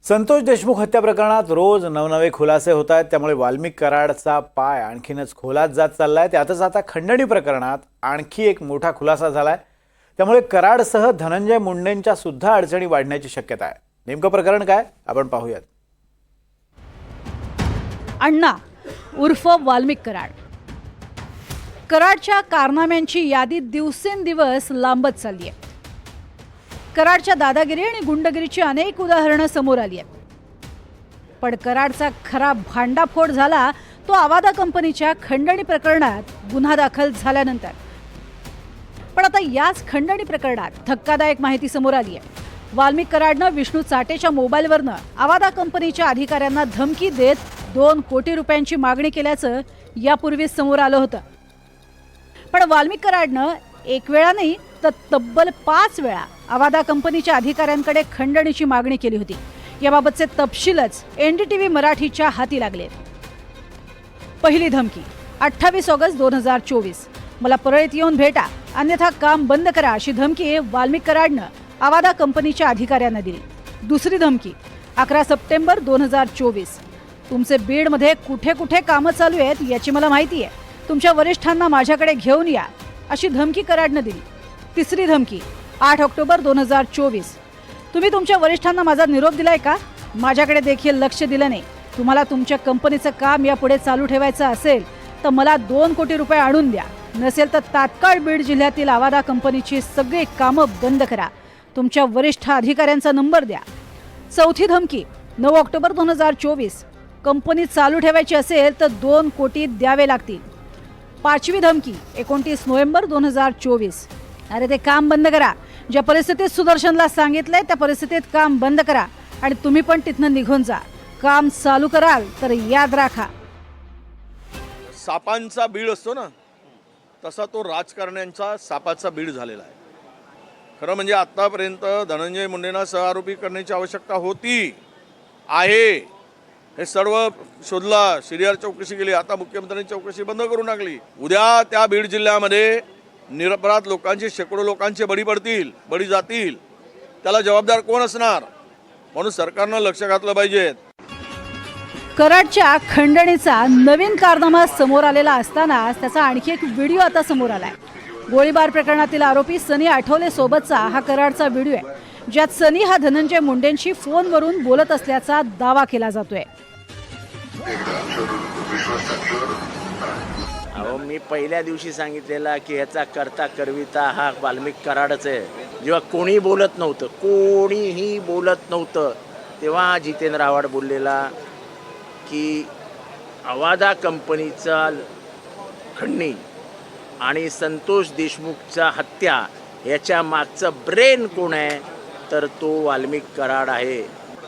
संतोष देशमुख हत्या प्रकरणात रोज नवनवे खुलासे होत आहेत, त्यामुळे वाल्मिक कराडचा पाय आणखीनच खोलात जात चाललाय। त्यातच आता खंडणी प्रकरणात आणखी एक मोठा खुलासा झालाय, त्यामुळे कराडसह धनंजय मुंडेंच्या सुद्धा अडचणी वाढण्याची शक्यता आहे। नेमकं प्रकरण काय आपण पाहूयात। अण्णा उर्फ वाल्मिक कराडच्या कारनाम्यांची यादी दिवसेंदिवस लांबत चालली आहे। कराडच्या दादागिरी आणि गुंडगिरीची अनेक उदाहरणं समोर आली आहेत, पण कराडचा खरा भांडाफोड झाला तो आवादा कंपनीच्या खंडणी प्रकरणात गुन्हा दाखल झाल्यानंतर। पण आता याच खंडणी प्रकरणात धक्कादायक माहिती समोर आली आहे। वाल्मिक कराडनं विष्णू चाटेच्या मोबाईलवरनं आवादा कंपनीच्या अधिकाऱ्यांना धमकी देत 2 कोटी रुपयांची मागणी केल्याचं यापूर्वीच समोर आलं होतं। पण वाल्मिक कराडनं एक वेळा नाही तर तब्बल 5 वेळा आवादा कंपनीच्या अधिकाऱ्यांकडे खंडणीची मागणी केली होती। याबाबतचे तपशीलच एनडीटीव्ही मराठीच्या हाती लागले। पहिली धमकी 28 ऑगस्ट 2024, मला परळीत येऊन भेटा अन्यथा काम बंद करा अशी धमकी वाल्मिक कराडनं आवादा कंपनीच्या अधिकाऱ्यांना दिली। दुसरी धमकी 11 सप्टेंबर 2024, तुमचे बीडमध्ये कुठे कुठे कामं चालू आहेत याची मला माहिती आहे, तुमच्या वरिष्ठांना माझ्याकडे घेऊन या अशी धमकी कराडनं दिली। तिसरी धमकी 8 ऑक्टोबर 2024, तुम्ही तुमच्या वरिष्ठांना माझा निरोप दिलाय का? माझ्याकडे देखील लक्ष दिलं नाही। तुम्हाला तुमच्या कंपनीचं काम यापुढे चालू ठेवायचं असेल तर मला 2 कोटी रुपये आणून द्या, नसेल तर तात्काळ बीड जिल्ह्यातील आवादा कंपनीची सगळी कामं बंद करा, तुमच्या वरिष्ठ अधिकाऱ्यांचा नंबर द्या। चौथी धमकी 9 ऑक्टोबर 2024, कंपनी चालू ठेवायची असेल तर 2 कोटी द्यावे लागतील। पाचवी धमकी 29 नोव्हेंबर 2024, अरे ते काम बंद करा, ज्या परिस्थितीत सुदर्शनला सांगितलंय त्या परिस्थितीत काम बंद करा आणि तुम्ही पण तिथनं निघून जा, काम चालू कराल तर याद राखा। सापांचा बीड असतो ना, तसा तो राजकारण्यांचा सापाचा बीड झालेला आहे। खरं म्हणजे आतापर्यंत धनंजय मुंडेंना सहआरोपी करण्याची आवश्यकता होती आहे, हे सर्व शोधला, सीडीआर चौकशी केली, आता मुख्यमंत्र्यांनी चौकशी बंद करून टाकली। उद्या त्या बीड जिल्ह्यामध्ये निरपराध लोकांचे, शेकडो लोकांचे बळी जातील, त्याला जबाबदार कोण असणार? म्हणून सरकारनं लक्ष घातलं पाहिजे। कराडच्या खंडणीचा नवीन कारनामा समोर आलेला असतानाच त्याचा आणखी एक व्हिडिओ आता समोर आलाय। गोळीबार प्रकरणातील आरोपी सनी आठवले सोबतचा हा कराडचा व्हिडिओ आहे, ज्यात सनी हा धनंजय मुंडेंशी फोनवरून बोलत असल्याचा दावा केला जातोय। अहो, मी पहिल्या दिवशी सांगितलेला की ह्याचा करता करविता हा वाल्मिक कराडच आहे। जेव्हा कोणीही बोलत नव्हतं तेव्हा जितेंद्र आव्हाड बोललेला की आवादा कंपनीचा खंडणी आणि संतोष देशमुखचा हत्या याच्या मागचं ब्रेन कोण आहे तर तो वाल्मिक कराड आहे।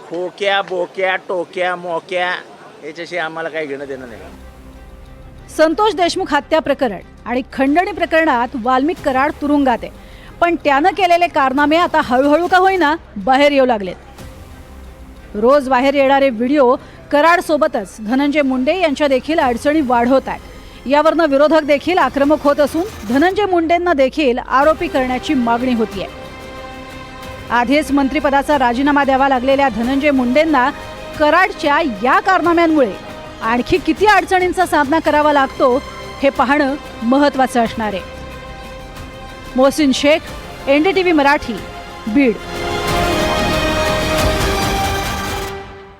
खोक्या बोक्या टोक्या मोक्या याच्याशी आम्हाला काही घेणं देणं नाही। संतोष देशमुख हत्या प्रकरण आणि खंडणी प्रकरणात वाल्मिक कराड तुरुंगात आहे, पण त्यानं केलेले कारनामे आता हळूहळू का होईना बाहेर येऊ लागलेत। रोज बाहेर येणारे व्हिडिओ कराड सोबतच धनंजय मुंडे यांच्या देखील अडचणी वाढवत आहेत। यावरनं विरोधक देखील आक्रमक होत असून धनंजय मुंडेंना देखील आरोपी करण्याची मागणी होतीये। आधीच मंत्रिपदाचा राजीनामा द्यावा लागलेल्या धनंजय मुंडेंना कराडच्या या कारनाम्यांमुळे आणखी किती अडचणींचा सामना करावा लागतो हे पाहणं महत्त्वाचं असणार आहे। मोहसिन शेख, एनडीटीव्ही मराठी, बीड।